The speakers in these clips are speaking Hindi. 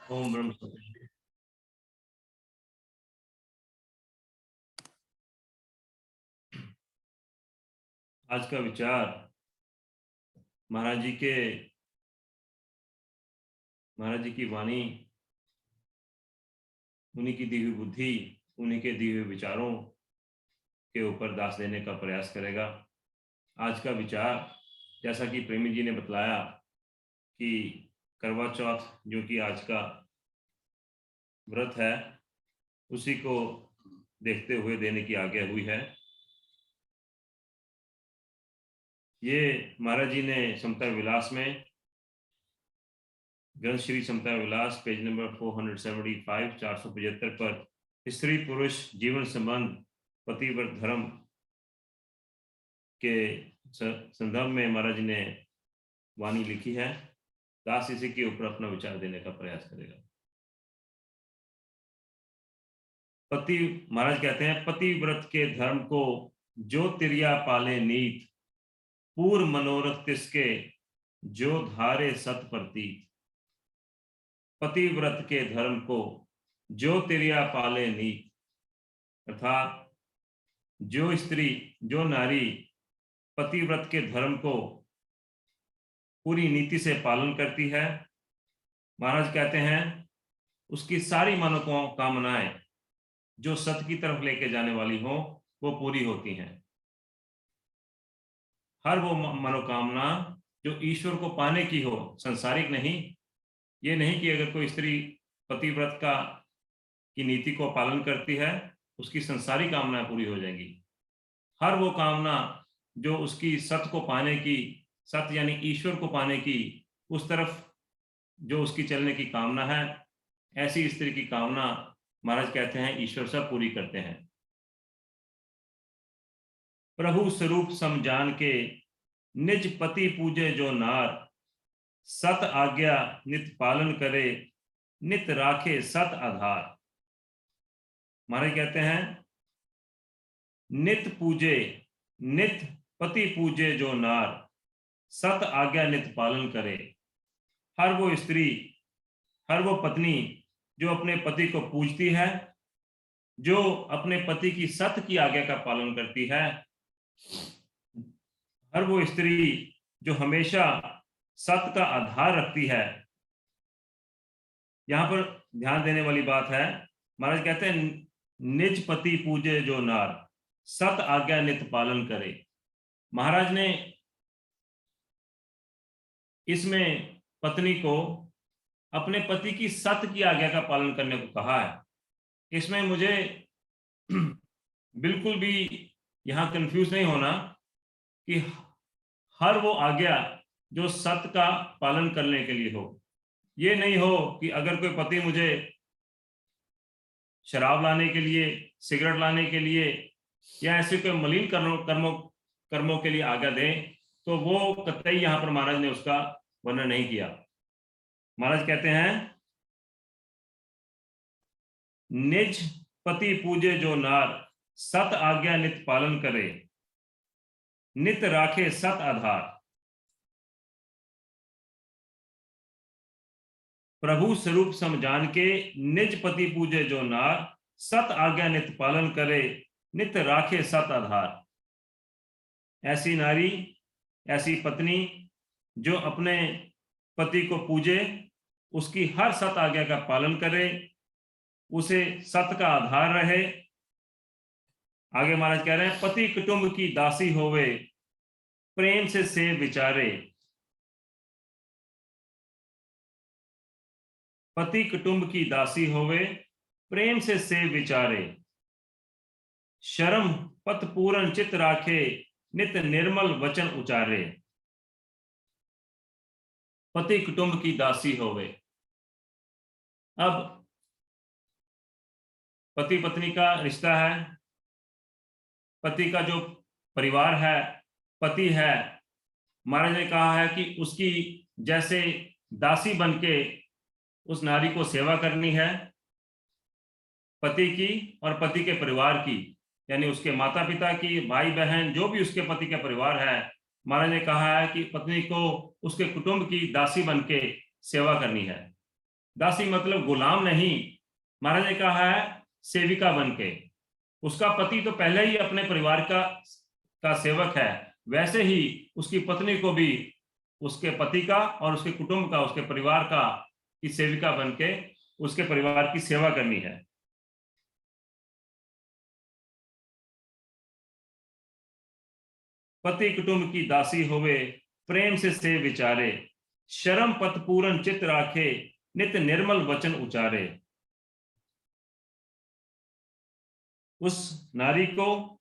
ओम ब्रह्म सत्य। आज का विचार महाराज जी की वाणी, उन्हीं की दी हुई बुद्धि, उन्हीं के दिए हुए विचारों के ऊपर दास देने का प्रयास करेगा। आज का विचार, जैसा कि प्रेमी जी ने बतलाया कि करवा चौथ जो कि आज का व्रत है, उसी को देखते हुए देने की आज्ञा हुई है। ये महाराज जी ने समता विलास में, ग्रंथ श्री समता विलास पेज नंबर 475 475 पर स्त्री पुरुष जीवन संबंध पतिव्रत धर्म के संदर्भ में महाराज जी ने वाणी लिखी है। दास इसी के ऊपर अपना विचार देने का प्रयास करेगा। पति, महाराज कहते हैं, पतिव्रत के धर्म को जो तिरिया पाले नीत, पूर्व मनोरथ तिसके जो धारे सत प्रतीत। पतिव्रत के धर्म को जो तिरिया पाले नीत, अर्थात जो स्त्री, जो नारी पतिव्रत के धर्म को पूरी नीति से पालन करती है, महाराज कहते हैं उसकी सारी मनोकामनाएं जो सत्य की तरफ लेके जाने वाली हो वो पूरी होती हैं। हर वो मनोकामना जो ईश्वर को पाने की हो, संसारिक नहीं। ये नहीं कि अगर कोई स्त्री पतिव्रत की नीति को पालन करती है, उसकी संसारिक कामनाएं पूरी हो जाएंगी। हर वो कामना जो उसकी सत्य को पाने की, सत्य यानी ईश्वर को पाने की, उस तरफ जो उसकी चलने की कामना है, ऐसी स्त्री की कामना महाराज कहते हैं ईश्वर सब पूरी करते हैं। प्रभु स्वरूप समझान के निज पति पूजे जो नार, सत आज्ञा नित पालन करे नित राखे सत आधार। महाराज कहते हैं नित पूजे, नित पति पूजे जो नार, सत आज्ञा नित पालन करे। हर वो स्त्री, हर वो पत्नी जो अपने पति को पूजती है, जो अपने पति की सत्य की आज्ञा का पालन करती है, हर वो स्त्री जो हमेशा सत्य का आधार रखती है। यहां पर ध्यान देने वाली बात है, महाराज कहते हैं निज पति पूजे जो नार, सत आज्ञा नित पालन करे। महाराज ने इसमें पत्नी को अपने पति की सत्य की आज्ञा का पालन करने को कहा है। इसमें मुझे बिल्कुल भी यहां कंफ्यूज नहीं होना कि हर वो आज्ञा जो सत्य का पालन करने के लिए हो। ये नहीं हो कि अगर कोई पति मुझे शराब लाने के लिए, सिगरेट लाने के लिए या ऐसे कोई मलिन कर्मों के लिए आज्ञा दे, तो वो कतई यहां पर महाराज ने उसका वर्णन नहीं किया। महाराज कहते हैं निज पति पूजे जो नार, सत आज्ञा नित पालन करे नित राखे सत आधार। प्रभु स्वरूप समझान के निज पति पूजे जो नार, सत आज्ञा नित पालन करे नित राखे सत आधार। ऐसी नारी, ऐसी पत्नी जो अपने पति को पूजे, उसकी हर सत आज्ञा का पालन करे, उसे सत्य का आधार रहे। आगे महाराज कह रहे हैं पति कुटुंब की दासी होवे प्रेम से विचारे। पति कुटुंब की दासी होवे प्रेम से विचारे। शर्म पत पूरन चित राखे नित निर्मल वचन उचारे। पति कुटुंब की दासी होवे। अब पति पत्नी का रिश्ता है, पति का जो परिवार है, पति है, महाराज ने कहा है कि उसकी जैसे दासी बनके उस नारी को सेवा करनी है, पति की और पति के परिवार की, यानी उसके माता पिता की, भाई बहन, जो भी उसके पति का परिवार है। महाराज ने कहा है कि पत्नी को उसके कुटुंब की दासी बनके सेवा करनी है। दासी मतलब गुलाम नहीं, महाराज ने कहा है सेविका बन के। उसका पति तो पहले ही अपने परिवार का सेवक है, वैसे ही उसकी पत्नी को भी उसके पति का और उसके कुटुंब का, उसके परिवार का की सेविका बन के उसके परिवार की सेवा करनी है। पति कुटुंब की दासी होवे, प्रेम से विचारे, शर्म पत पूरन चित राखे, नित निर्मल वचन उचारे। उस नारी को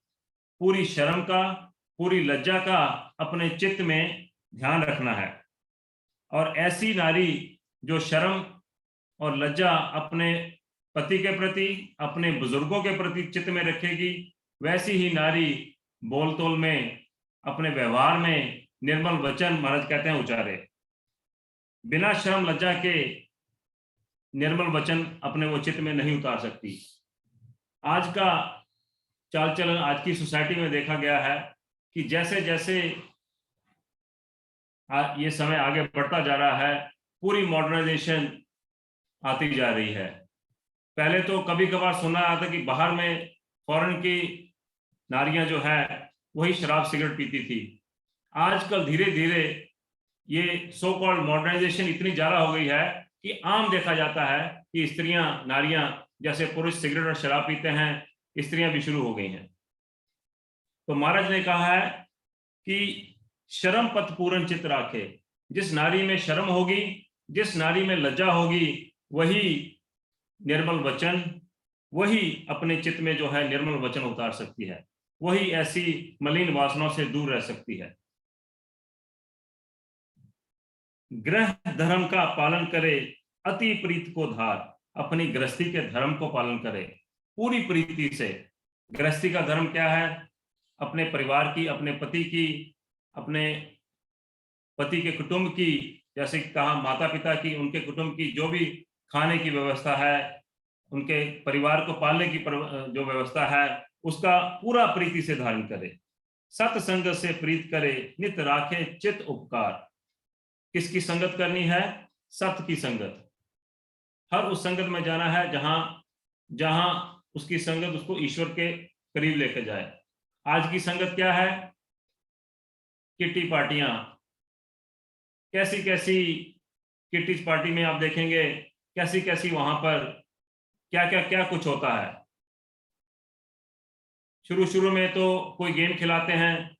पूरी शर्म का, पूरी लज्जा का अपने चित्त में ध्यान रखना है, और ऐसी नारी जो शर्म और लज्जा अपने पति के प्रति, अपने बुजुर्गों के प्रति चित्त में रखेगी, वैसी ही नारी बोलतोल में, अपने व्यवहार में निर्मल वचन महाराज कहते हैं उचारे। बिना शर्म लज्जा के निर्मल वचन अपने वो चित्त में नहीं उतार सकती। आज का चाल चलन, आज की सोसाइटी में देखा गया है कि जैसे जैसे ये समय आगे बढ़ता जा रहा है, पूरी मॉडर्नाइजेशन आती जा रही है। पहले तो कभी कभार सुना आता कि बाहर में फॉरेन की नारियां जो है वही शराब सिगरेट पीती थी। आजकल धीरे धीरे ये सो कॉल्ड मॉडर्नाइजेशन इतनी ज्यादा हो गई है कि आम देखा जाता है कि स्त्रियां, नारियां, जैसे पुरुष सिगरेट और शराब पीते हैं, स्त्रियां भी शुरू हो गई हैं। तो महाराज ने कहा है कि शर्म पथ पूर्ण चित्त राखे। जिस नारी में शर्म होगी, जिस नारी में लज्जा होगी, वही निर्मल वचन, वही अपने चित्त में जो है निर्मल वचन उतार सकती है, वही ऐसी मलिन वासनाओं से दूर रह सकती है। गृह धर्म का पालन करे, अति प्रीत को धार। अपनी गृहस्थी के धर्म को पालन करे पूरी प्रीति से। गृहस्थी का धर्म क्या है? अपने परिवार की, अपने पति की, अपने पति के कुटुंब की, जैसे कहा माता पिता की, उनके कुटुंब की जो भी खाने की व्यवस्था है, उनके परिवार को पालने की जो व्यवस्था है, उसका पूरा प्रीति से धारण करे। सत्संग से प्रीत करे, नित राखे चित उपकार। किसकी संगत करनी है? सत्य की संगत। हर उस संगत में जाना है जहां उसकी संगत उसको ईश्वर के करीब लेकर जाए। आज की संगत क्या है? किट्टी पार्टियां। कैसी कैसी किट्टी पार्टी में आप देखेंगे, कैसी कैसी वहां पर क्या कुछ होता है। शुरू में तो कोई गेम खिलाते हैं,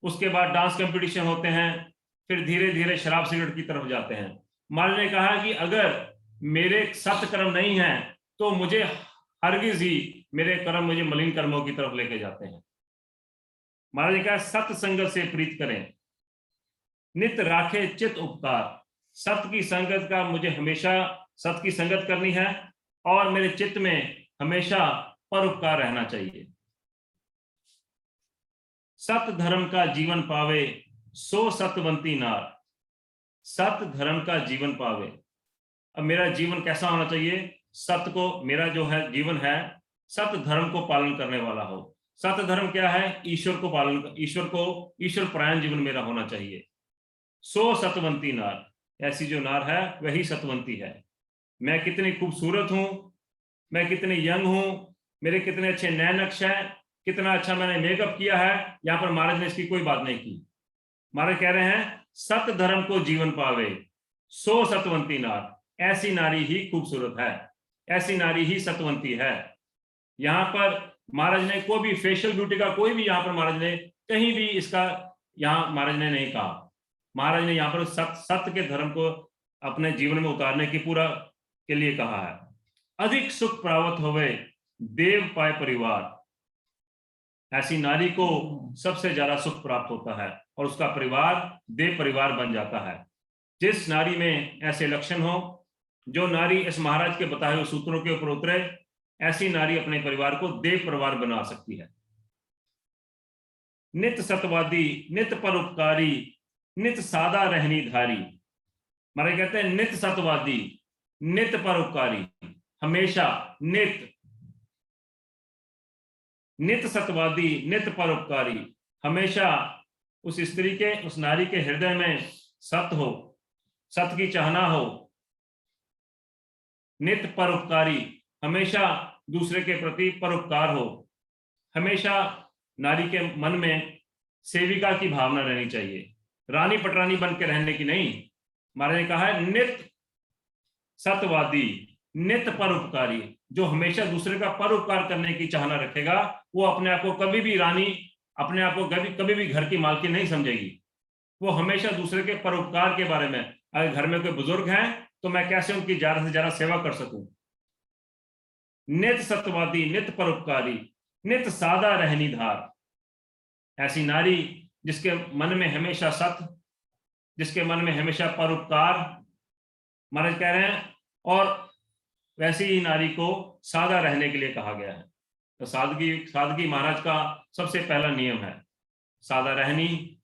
उसके बाद डांस कंपटीशन होते हैं, फिर धीरे धीरे शराब सिगरेट की तरफ जाते हैं। महाराज ने कहा कि अगर मेरे सत्कर्म नहीं है तो मुझे हरगिज ही मेरे कर्म मुझे मलिन कर्मों की तरफ लेके जाते हैं। महाराज ने कहा सत्संग से प्रीत करें, नित राखे चित उपकार। सत्य की संगत का मुझे हमेशा सत्य की संगत करनी है, और मेरे चित्त में हमेशा परोपकार रहना चाहिए। सत धर्म का जीवन पावे, सो सतवंती नार। सत धर्म का जीवन पावे। अब मेरा जीवन कैसा होना चाहिए? सत्य को, मेरा जो है जीवन है सत धर्म को पालन करने वाला हो। सत धर्म क्या है? ईश्वर को पालन, ईश्वर परायण जीवन मेरा होना चाहिए। सो सतवंती नार, ऐसी जो नार है वही सतवंती है। मैं कितनी खूबसूरत हूं, मैं कितनी यंग हूं, मेरे कितने अच्छे नए नक्श हैं, कितना अच्छा मैंने मेकअप किया है, यहां पर महाराज ने इसकी कोई बात नहीं की। महाराज कह रहे हैं सत धर्म को जीवन पावे, सो सतवंती नार। ऐसी नारी ही खूबसूरत है, ऐसी नारी ही सतवंती है। यहां पर महाराज ने कोई भी फेशियल ब्यूटी का कोई भी, यहां पर महाराज ने कहीं भी इसका यहां महाराज ने नहीं कहा। महाराज ने यहाँ पर सत्य के धर्म को अपने जीवन में उतारने की पूरा के लिए कहा है। अधिक सुख प्राप्त होवे, देव पाए परिवार। ऐसी नारी को सबसे ज्यादा सुख प्राप्त होता है और उसका परिवार देव परिवार बन जाता है। जिस नारी में ऐसे लक्षण हो, जो नारी इस महाराज के बताए हुए सूत्रों के ऊपर उतरे, ऐसी नारी अपने परिवार को देव परिवार बना सकती है। नित सतवादी, नित परोपकारी, नित सादा रहनी धारी। महाराज कहते हैं नित सतवादी, नित परोपकारी, हमेशा नित सतवादी, नित परोपकारी। हमेशा उस स्त्री के, उस नारी के हृदय में सत्य हो, सत्य की चाहना हो, नित परोपकारी, हमेशा दूसरे के प्रति परोपकार हो, हमेशा नारी के मन में सेविका की भावना रहनी चाहिए, रानी पटरानी बन के रहने की नहीं। महाराज ने कहा है नित सत्यवादी, नित परोपकारी, जो हमेशा दूसरे का परोपकार करने की चाहना रखेगा, वो अपने आप को कभी भी रानी, अपने आप को कभी भी घर की मालकिन नहीं समझेगी। वो हमेशा दूसरे के परोपकार के बारे में, अगर घर में कोई बुजुर्ग हैं तो मैं कैसे उनकी ज्यादा से ज्यादा सेवा कर सकूं। नित सत्यवादी, नित परोपकारी, नित सादा रहनी धार, ऐसी नारी जिसके मन में हमेशा सत्य, जिसके मन में हमेशा परोपकार, महाराज कह रहे हैं, और वैसी ही नारी को सादा रहने के लिए कहा गया है। तो सादगी महाराज का सबसे पहला नियम है, सादा रहनी,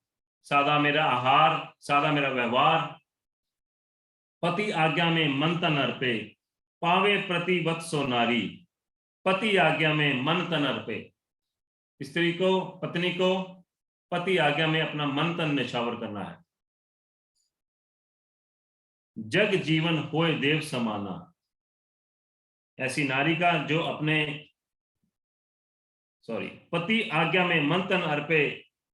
सादा मेरा आहार, सादा मेरा व्यवहार। पति आज्ञा में मन तन अर्पे, पावे प्रतिवत सो नारी, पति आज्ञा में मन तन अर्पे। स्त्री को, पत्नी को पति आज्ञा में अपना मन तन निछावर करना है। जग जीवन होए देव समाना, ऐसी नारी का जो अपने पति आज्ञा में मन तन अर्पे,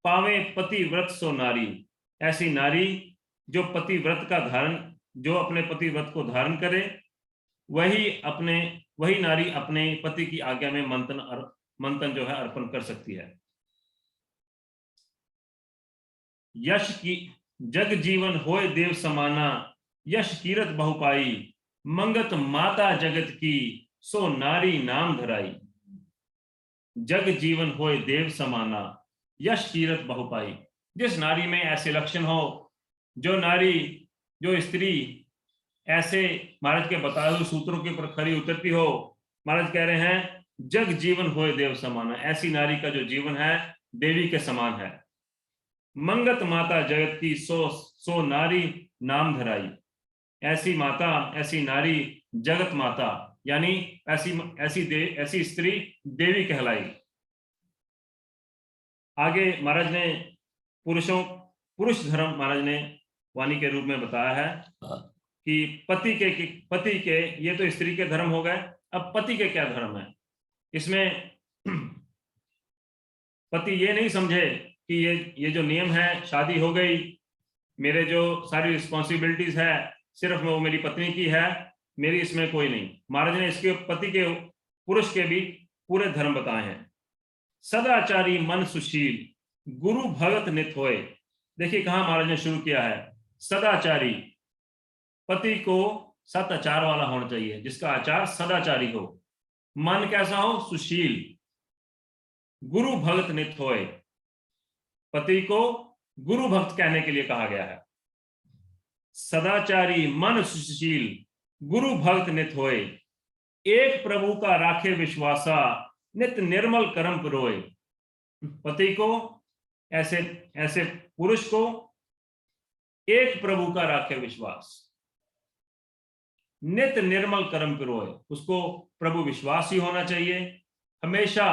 पावे पति व्रत सो नारी, ऐसी नारी जो पति व्रत का धारण, जो अपने पति व्रत को धारण करे, वही नारी अपने पति की आज्ञा में मंथन जो है अर्पण कर सकती है। यश की जग जीवन होए देव समाना, यश कीरत बहुपाई, मंगत माता जगत की, सो नारी नाम धराई। जग जीवन होए देव समाना, यश कीरत बहुपाई, जिस नारी में ऐसे लक्षण हो, जो नारी, जो स्त्री ऐसे महाराज के बताए हुए सूत्रों के ऊपर खरी उतरती हो, महाराज कह रहे हैं जग जीवन होए देव समाना, ऐसी नारी का जो जीवन है देवी के समान है। मंगत माता जगत की, सो नारी नाम धराई, ऐसी माता, ऐसी नारी जगत माता, यानी ऐसी स्त्री देवी कहलाई। आगे महाराज ने पुरुष धर्म महाराज ने वाणी के रूप में बताया है कि पति के ये तो स्त्री के धर्म हो गए, अब पति के क्या धर्म है। इसमें पति ये नहीं समझे कि ये जो नियम है, शादी हो गई, मेरे जो सारी रिस्पॉन्सिबिलिटीज है सिर्फ वो मेरी पत्नी की है, मेरी इसमें कोई नहीं। महाराज ने इसके पति के, पुरुष के भी पूरे धर्म बताए हैं। सदाचारी मन सुशील, गुरु भगत नित होए। देखिए कहां महाराज ने शुरू किया है, सदाचारी, पति को सदाचार वाला होना चाहिए, जिसका आचार सदाचारी हो, मन कैसा हो, सुशील, गुरु भगत नित होए। पति को गुरु भक्त कहने के लिए कहा गया है। सदाचारी मन सुशील, गुरु भक्त नित होए, एक प्रभु का राखे विश्वासा, नित निर्मल कर्म पुरोए। पति को, ऐसे पुरुष को एक प्रभु का राखे विश्वास, नित निर्मल कर्म पुरोए, उसको प्रभु विश्वास ही होना चाहिए, हमेशा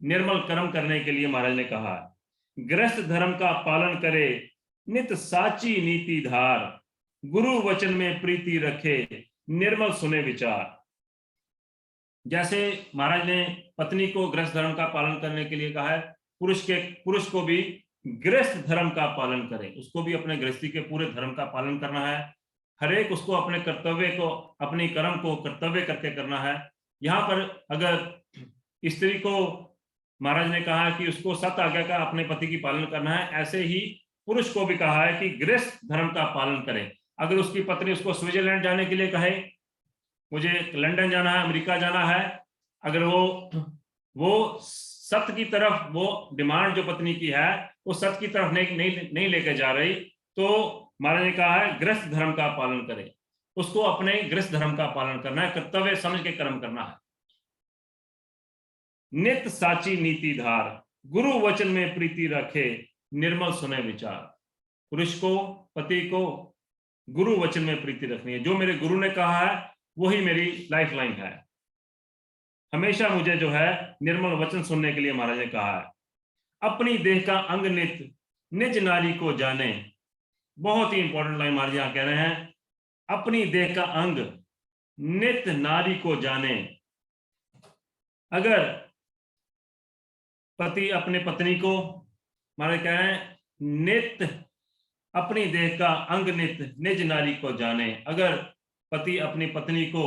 निर्मल कर्म करने के लिए महाराज ने कहा है। गृहस्थ धर्म का पालन करे, नित साची नीति धार, गुरु वचन में प्रीति रखे, निर्मल सुने विचार। जैसे महाराज ने पत्नी को गृहस्थ धर्म का पालन करने के लिए कहा है, पुरुष को भी गृहस्थ धर्म का पालन करे, उसको भी अपने गृहस्थी के पूरे धर्म का पालन करना है। हर एक उसको अपने कर्तव्य को, अपनी कर्म को कर्तव्य करके करना है। यहाँ पर अगर स्त्री को महाराज ने कहा है कि उसको सत आज्ञा का अपने पति की पालन करना है, ऐसे ही पुरुष को भी कहा है कि गृहस्थ धर्म का पालन करें। अगर उसकी पत्नी उसको स्विट्जरलैंड जाने के लिए कहे, मुझे लंदन जाना है, अमेरिका जाना है, अगर वो सत्य की तरफ, वो डिमांड जो पत्नी की है वो सत्य की तरफ नहीं लेके जा रही, तो महाराज ने कहा है गृहस्थ धर्म का पालन करें, उसको अपने गृहस्थ धर्म का पालन करना है, कर्तव्य समझ के कर्म करना है। नित साची नीति धार, गुरु वचन में प्रीति रखे, निर्मल सुने विचार। पुरुष को, पति को गुरु वचन में प्रीति रखनी है, जो मेरे गुरु ने कहा है वही मेरी लाइफ लाइन है। हमेशा मुझे जो है निर्मल वचन सुनने के लिए महाराज ने कहा है। अपनी देह का अंग नित, निज नारी को जाने। बहुत ही इंपॉर्टेंट लाइन महाराज यहाँ कह रहे हैं, अपनी देह का अंग, नित नारी को जाने। अगर पति अपने पत्नी को, हमारे क्या है, नित अपनी देह का अंग नित निज नारी को जाने। अगर पति अपनी पत्नी को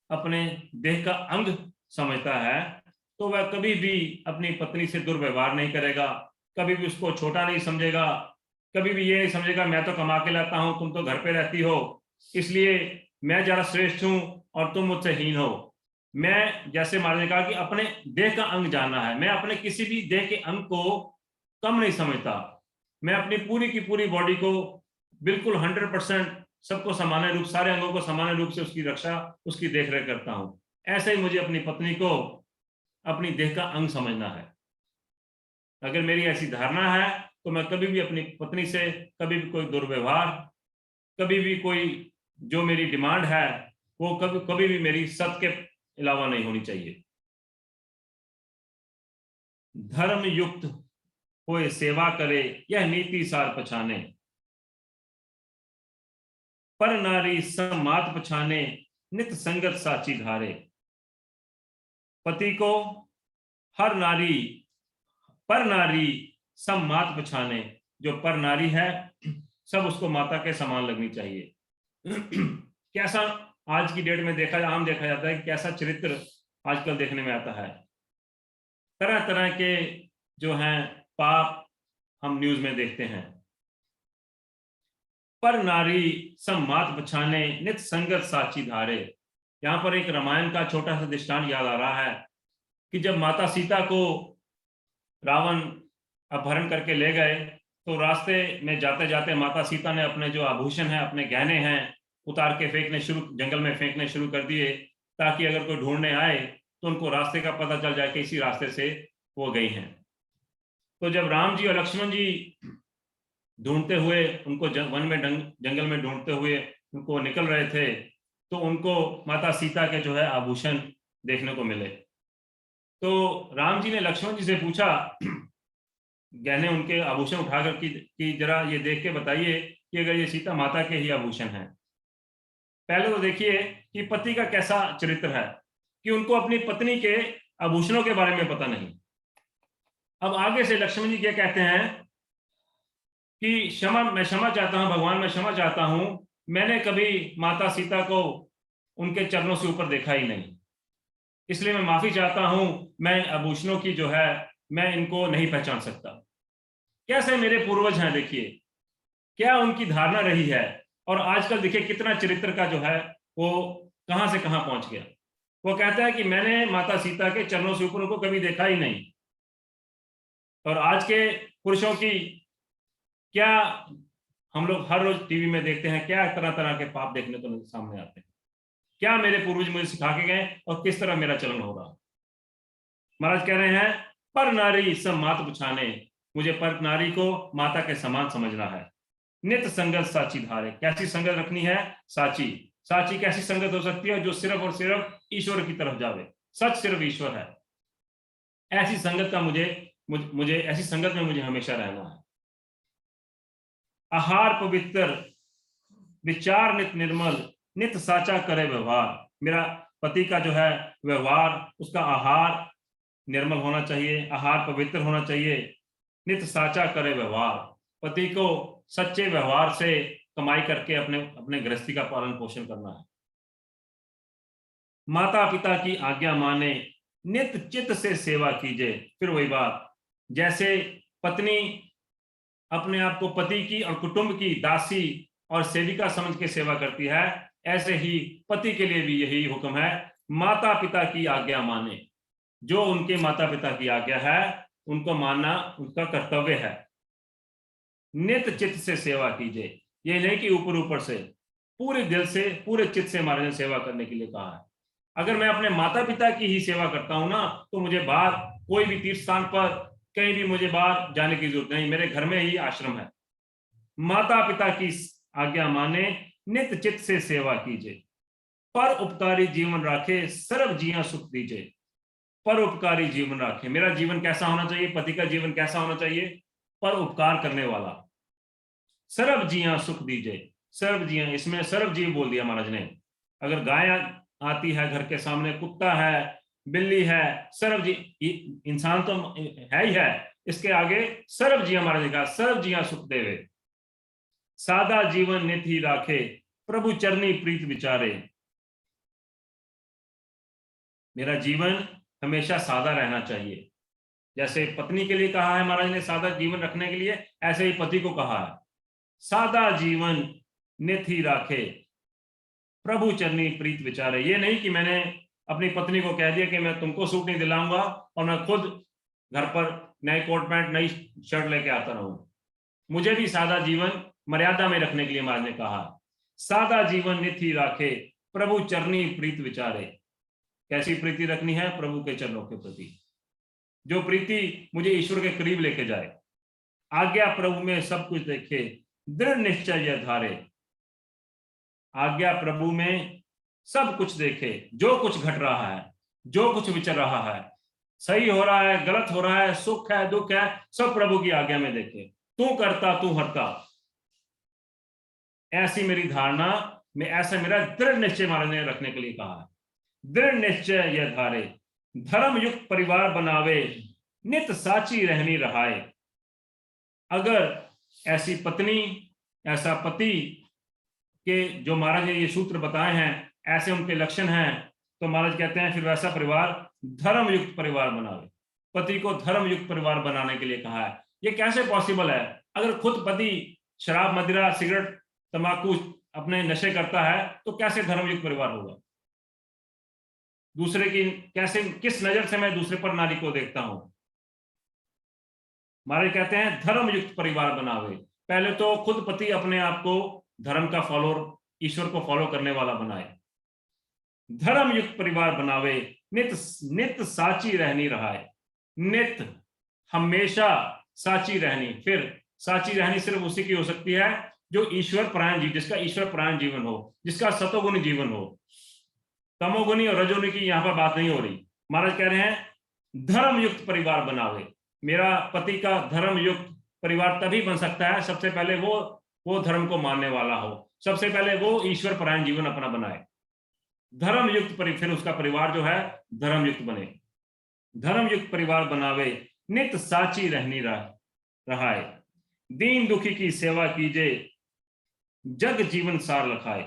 अपने देह का अंग समझता है तो वह कभी भी अपनी पत्नी से दुर्व्यवहार नहीं करेगा, कभी भी उसको छोटा नहीं समझेगा, कभी भी ये नहीं समझेगा मैं तो कमा के लाता हूं, तुम तो घर पे रहती हो, इसलिए मैं ज्यादा श्रेष्ठ हूं और तुम मुझसे हीन हो। मैं, जैसे महाराज ने कहा कि अपने देह का अंग जानना है, मैं अपने किसी भी देह के अंग को कम नहीं समझता। मैं अपनी पूरी की पूरी बॉडी को बिल्कुल 100% सबको सामान्य रूप, सारे अंगों को सामान्य रूप से उसकी रक्षा, उसकी देखरेख करता हूं। ऐसे ही मुझे अपनी पत्नी को अपनी देह का अंग समझना है। अगर मेरी ऐसी धारणा है तो मैं कभी भी अपनी पत्नी से कभी भी कोई दुर्व्यवहार, कभी भी कोई जो मेरी डिमांड है वो कभी कभी भी मेरी सत के अलावा नहीं होनी चाहिए। धर्म युक्त होए सेवा करे, यह नीति सार पछाने। पर नारी समात पछाने, नित संगत साची धारे। पति को हर नारी, पर नारी सम्मात पछाने, जो पर नारी है सब उसको माता के समान लगनी चाहिए। कैसा आज की डेट में आम देखा जाता है कि कैसा चरित्र आजकल देखने में आता है। तरह तरह के जो हैं पाप हम न्यूज में देखते हैं। पर नारी सम्मात पछाने, नित संगत साची धारे। यहां पर एक रामायण का छोटा सा दृष्टांत याद आ रहा है कि जब माता सीता को रावण अपहरण करके ले गए तो रास्ते में जाते जाते माता सीता ने अपने जो आभूषण हैं, अपने गहने हैं, उतार के फेंकने शुरू, जंगल में फेंकने शुरू कर दिए, ताकि अगर कोई ढूंढने आए तो उनको रास्ते का पता चल जाए कि इसी रास्ते से वो गई हैं। तो जब राम जी और लक्ष्मण जी ढूंढते हुए उनको वन में जंगल में ढूंढते हुए उनको निकल रहे थे तो उनको माता सीता के जो है आभूषण देखने को मिले। तो राम जी ने लक्ष्मण जी से पूछा, गहने उनके आभूषण उठाकर कि जरा ये देख के बताइए कि अगर ये सीता माता के ही आभूषण हैं। पहले तो देखिए कि पति का कैसा चरित्र है कि उनको अपनी पत्नी के आभूषणों के बारे में पता नहीं। अब आगे से लक्ष्मण जी क्या कहते हैं कि मैं क्षमा चाहता हूं भगवान, मैं क्षमा चाहता हूं, मैंने कभी माता सीता को उनके चरणों से ऊपर देखा ही नहीं, इसलिए मैं माफी चाहता हूं, मैं आभूषणों की जो है मैं इनको नहीं पहचान सकता। कैसे मेरे पूर्वज हैं, देखिए क्या उनकी धारणा रही है। और आजकल देखिए कितना चरित्र का जो है वो कहां से कहां पहुंच गया। वो कहता है कि मैंने माता सीता के चरणों से ऊपर उनको कभी देखा ही नहीं। और आज के पुरुषों की क्या हम लोग हर रोज टीवी में देखते हैं, क्या तरह तरह के पाप देखने को सामने आते हैं। क्या मेरे पूर्वज मुझे सिखा के गए और किस तरह मेरा चलन हो रहा। महाराज कह रहे हैं पर नारी सम्मात पछाने, मुझे पर नारी को माता के समान समझना है। नित संगत साची धारे, कैसी संगत रखनी है, साची। साची कैसी संगत हो सकती है, जो सिर्फ और सिर्फ ईश्वर की तरफ जावे, सच सिर्फ ईश्वर है। ऐसी संगत का मुझे ऐसी संगत में मुझे हमेशा रहना है। आहार पवित्र, विचार नित निर्मल, नित साचा करे व्यवहार। मेरा पति का जो है व्यवहार, उसका आहार निर्मल होना चाहिए, आहार पवित्र होना चाहिए, नित साचा करे व्यवहार। पति को सच्चे व्यवहार से कमाई करके अपने गृहस्थी का पालन पोषण करना है। माता पिता की आज्ञा माने, नित चित्त से सेवा कीजिए। फिर वही बात, जैसे पत्नी अपने आप को पति की और कुटुंब की दासी और सेविका समझ के सेवा करती है, ऐसे ही पति के लिए भी यही हुक्म है, माता पिता की आज्ञा माने। जो उनके माता पिता की आज्ञा है उनको मानना उनका कर्तव्य है। नित चित्त से सेवा कीजिए, ये नहीं कि ऊपर ऊपर से, पूरे दिल से पूरे चित्त से महाराज ने सेवा करने के लिए कहा है। अगर मैं अपने माता पिता की ही सेवा करता हूं ना तो मुझे बाहर कोई भी तीर्थ स्थान पर कहीं भी मुझे बाहर जाने की जरूरत नहीं, मेरे घर में ही आश्रम है। माता पिता की आज्ञा माने, नित चित्त से सेवा कीजिए। पर उपकारी जीवन राखे, सर्व जिया सुख दीजिए। पर उपकारी जीवन राखे, मेरा जीवन कैसा होना चाहिए, पति का जीवन कैसा होना चाहिए, पर उपकार करने वाला। सर्व जिया सुख दीजिए, सर्व जिया, इसमें सर्व जीव बोल दिया महाराज ने। अगर गाय आती है, घर के सामने कुत्ता है, बिल्ली है, सर्व जी, इंसान तो है ही है, इसके आगे सर्व जी हमारा लिखा, सर्व जिया सुख देवे, सादा जीवन नित ही राखे, प्रभु चरनी प्रीत विचारे। मेरा जीवन हमेशा सादा रहना चाहिए। जैसे पत्नी के लिए कहा है महाराज ने सादा जीवन रखने के लिए, ऐसे ही पति को कहा है सादा जीवन नित ही राखे, प्रभु चरनी प्रीत विचारे। ये नहीं कि मैंने अपनी पत्नी को कह दिया कि मैं तुमको सूट नहीं दिलाऊंगा और मैं खुद घर पर नए कोट पैंट नई शर्ट लेके आता रहूं। मुझे भी सादा जीवन मर्यादा में रखने के लिए महाराज ने कहा, सादा जीवन नित ही राखे, प्रभु चरनी प्रीत विचारे। कैसी प्रीति रखनी है? प्रभु के चरणों के प्रति, जो प्रीति मुझे ईश्वर के करीब लेके जाए। आज्ञा प्रभु में सब कुछ देखे, दृढ़ निश्चय यह धारे। आज्ञा प्रभु में सब कुछ देखे, जो कुछ घट रहा है, जो कुछ विचर रहा है, सही हो रहा है, गलत हो रहा है, सुख है, दुख है, सब प्रभु की आज्ञा में देखे। तू करता तू हरता, ऐसी मेरी धारणा में, ऐसा मेरा दृढ़ निश्चय महाराज ने रखने के लिए कहा है। दृढ़ निश्चय यह धारे, धर्म युक्त परिवार बनावे, नित साची रहनी रहाए। अगर ऐसी पत्नी, ऐसा पति के जो महाराज ने ये सूत्र बताए हैं, ऐसे उनके लक्षण हैं, तो महाराज कहते हैं फिर वैसा परिवार धर्म युक्त परिवार बनावे। पति को धर्म युक्त परिवार बनाने के लिए कहा है। ये कैसे पॉसिबल है? अगर खुद पति शराब, मदिरा, सिगरेट, तंबाकू अपने नशे करता है तो कैसे धर्म युक्त परिवार होगा? दूसरे की कैसे, किस नजर से मैं दूसरे पर नारी को देखता हूं? महाराज कहते हैं धर्म युक्त परिवार बनावे। पहले तो खुद पति अपने आप को धर्म का फॉलोअर, ईश्वर को फॉलो करने वाला बनाए। धर्म युक्त परिवार बनावे, नित नित साची रहनी रहाए। नित, हमेशा साची रहनी। फिर साची रहनी सिर्फ उसी की हो सकती है जो ईश्वर परायण जीव, जिसका ईश्वर परायण जीवन हो, जिसका सतोगुणी जीवन हो। तमोगुणी और रजोगुणी की यहां पर बात नहीं हो रही। महाराज कह रहे हैं धर्म युक्त परिवार बनावे। मेरा पति का धर्म युक्त परिवार तभी बन सकता है, सबसे पहले वो धर्म को मानने वाला हो, सबसे पहले वो ईश्वर परायण जीवन अपना बनाए। धर्म युक्त फिर उसका परिवार जो है धर्म युक्त बने। धर्म युक्त परिवार बनावे, नित साची रहनी रहाए। दीन दुखी की सेवा कीजे, जग जीवन सार लखाए।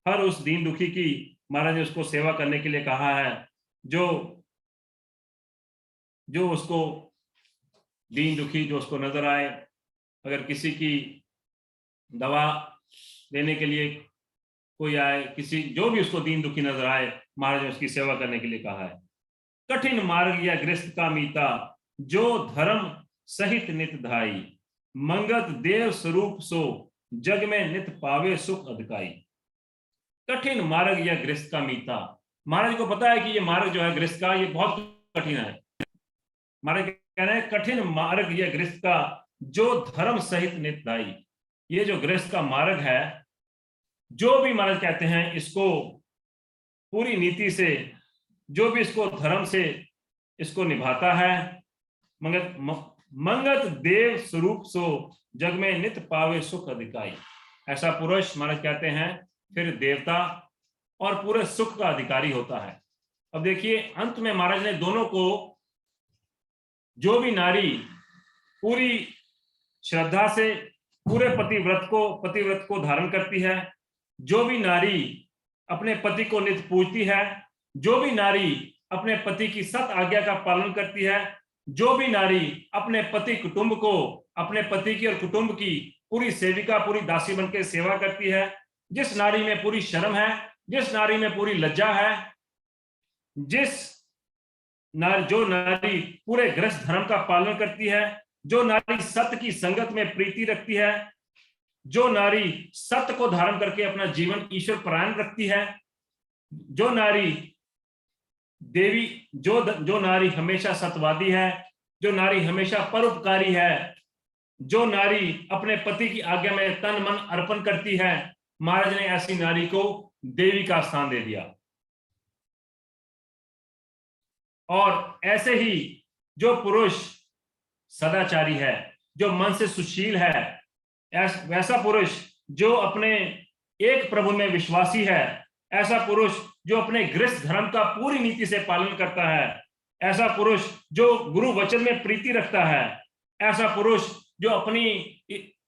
हर उस दीन दुखी की महाराज ने उसको सेवा करने के लिए कहा है, जो उसको दीन दुखी जो उसको नजर आए। अगर किसी की दवा देने के लिए कोई आए, किसी जो भी उसको दीन दुखी नजर आए, महाराज ने उसकी सेवा करने के लिए कहा है। कठिन मार्ग या गृहस्थ का मीता, जो धर्म सहित नित धाई। मंगत देव स्वरूप सो, जग में नित पावे सुख अधिकाई। कठिन मार्ग या गृहस्थ का मीता। महाराज को पता है कि ये मार्ग जो है गृहस्थ का, ये बहुत कठिन है। महाराज कह रहे हैं कठिन मार्ग या गृहस्थ का, जो धर्म सहित नित धाई। ये जो गृहस्थ का मार्ग है, जो भी महाराज कहते हैं इसको पूरी नीति से, जो भी इसको धर्म से इसको निभाता है, मंगत देव स्वरूप सो, जग में नित पावे सुख अधिकारी। ऐसा पुरुष महाराज कहते हैं फिर देवता और पूरे सुख का अधिकारी होता है। अब देखिए अंत में महाराज ने दोनों को, जो भी नारी पूरी श्रद्धा से पूरे पतिव्रत को धारण करती है, जो भी नारी अपने पति को नित्य पूजती है, जो भी नारी अपने पति की सत आज्ञा का पालन करती है, जो भी नारी अपने पति कुटुंब को, अपने पति की और कुटुंब की पूरी सेविका, पूरी दासी बनकर सेवा करती है, जिस नारी में पूरी शर्म है, जिस नारी में पूरी लज्जा है, जो नारी पूरे गृहस्थ धर्म का पालन करती है, जो नारी सत्य की संगत में प्रीति रखती है, जो नारी सत्य को धारण करके अपना जीवन ईश्वर परायण रखती है, जो नारी देवी, जो नारी हमेशा सत्यवादी है, जो नारी हमेशा परोपकारी है, जो नारी अपने पति की आज्ञा में तन मन अर्पण करती है, महाराज ने ऐसी नारी को देवी का स्थान दे दिया। और ऐसे ही जो पुरुष सदाचारी है, जो मन से सुशील है, वैसा पुरुष जो अपने एक प्रभु में विश्वासी है, ऐसा पुरुष जो अपने गृहस्थ धर्म का पूरी नीति से पालन करता है, ऐसा पुरुष जो गुरु वचन में प्रीति रखता है, ऐसा पुरुष जो अपनी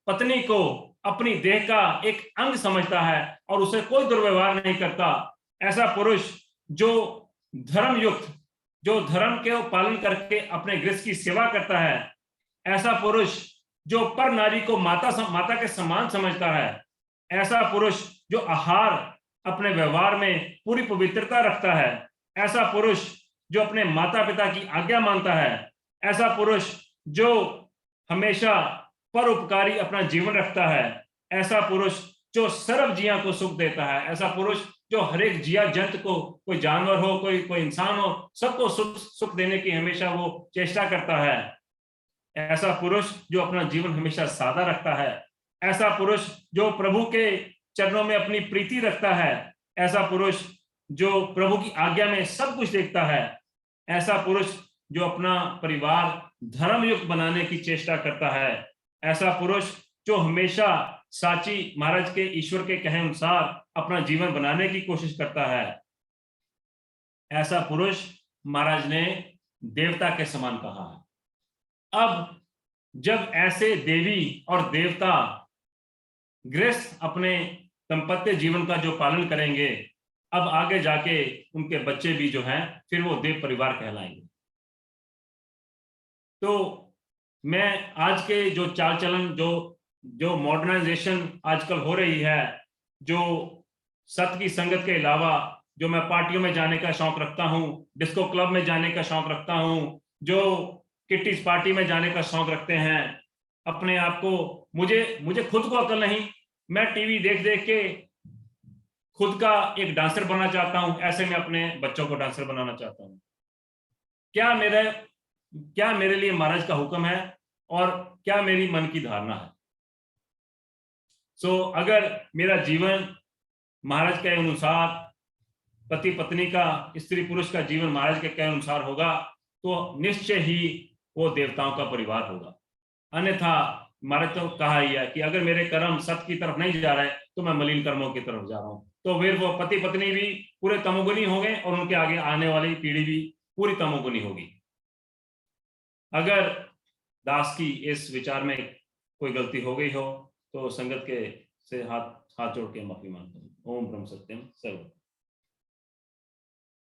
पत्नी को अपनी देह का एक अंग समझता है और उसे कोई दुर्व्यवहार नहीं करता, ऐसा पुरुष जो धर्म युक्त, जो धर्म के पालन करके अपने गृहस्थ की सेवा करता है, ऐसा पुरुष जो पर नारी को माता के समान समझता है, ऐसा पुरुष जो आहार अपने व्यवहार में पूरी पवित्रता रखता है, ऐसा पुरुष जो अपने माता पिता की आज्ञा मानता है, ऐसा पुरुष जो हमेशा परोपकारी अपना जीवन रखता है, ऐसा पुरुष जो सर्व जिया को सुख देता है, ऐसा पुरुष जो हर एक जिया जंतु को, कोई जानवर हो, कोई इंसान हो, सबको सुख देने की हमेशा वो चेष्टा करता है, ऐसा पुरुष जो अपना जीवन हमेशा सादा रखता है, ऐसा पुरुष जो प्रभु के चरणों में अपनी प्रीति रखता है, ऐसा पुरुष जो प्रभु की आज्ञा में सब कुछ देखता है, ऐसा पुरुष जो अपना परिवार धर्मयुक्त बनाने की चेष्टा करता है, ऐसा पुरुष जो हमेशा साची महाराज के ईश्वर के कहे अनुसार अपना जीवन बनाने की कोशिश करता है, ऐसा पुरुष महाराज ने देवता के समान कहा है। अब जब ऐसे देवी और देवता गृहस्थ अपने दाम्पत्य जीवन का जो पालन करेंगे, अब आगे जाके उनके बच्चे भी जो हैं फिर वो देव परिवार कहलाएंगे। तो मैं आज के जो चाल चलन, जो मॉडर्नाइजेशन आजकल हो रही है, जो सत की संगत के अलावा जो मैं पार्टियों में जाने का शौक रखता हूँ, डिस्को क्लब में जाने का शौक रखता हूँ, जो किट्टीज पार्टी में जाने का शौक रखते हैं, अपने आप को, मुझे खुद को अकल नहीं, मैं टीवी देख देख के खुद का एक डांसर बनना चाहता हूं, ऐसे में अपने बच्चों को डांसर बनाना चाहता हूं। क्या मेरे लिए महाराज का हुक्म है और क्या मेरी मन की धारणा है? अगर मेरा जीवन महाराज के अनुसार, पति पत्नी का, स्त्री पुरुष का जीवन महाराज के कहे अनुसार होगा, तो निश्चय ही वो देवताओं का परिवार होगा। अन्यथा महाराज तो कहा ही है कि अगर मेरे कर्म सत्य की तरफ नहीं जा रहे तो मैं मलिन कर्मों की तरफ जा रहा हूं, तो फिर वो पति पत्नी भी पूरे तमोगुनी होंगे और उनके आगे आने वाली पीढ़ी भी पूरी तमोगुनी होगी। अगर दास की इस विचार में कोई गलती हो गई हो तो संगत के से हाथ जोड़ के माफी मांगता हूँ। ओम ब्रह्म सत्यम सर्व।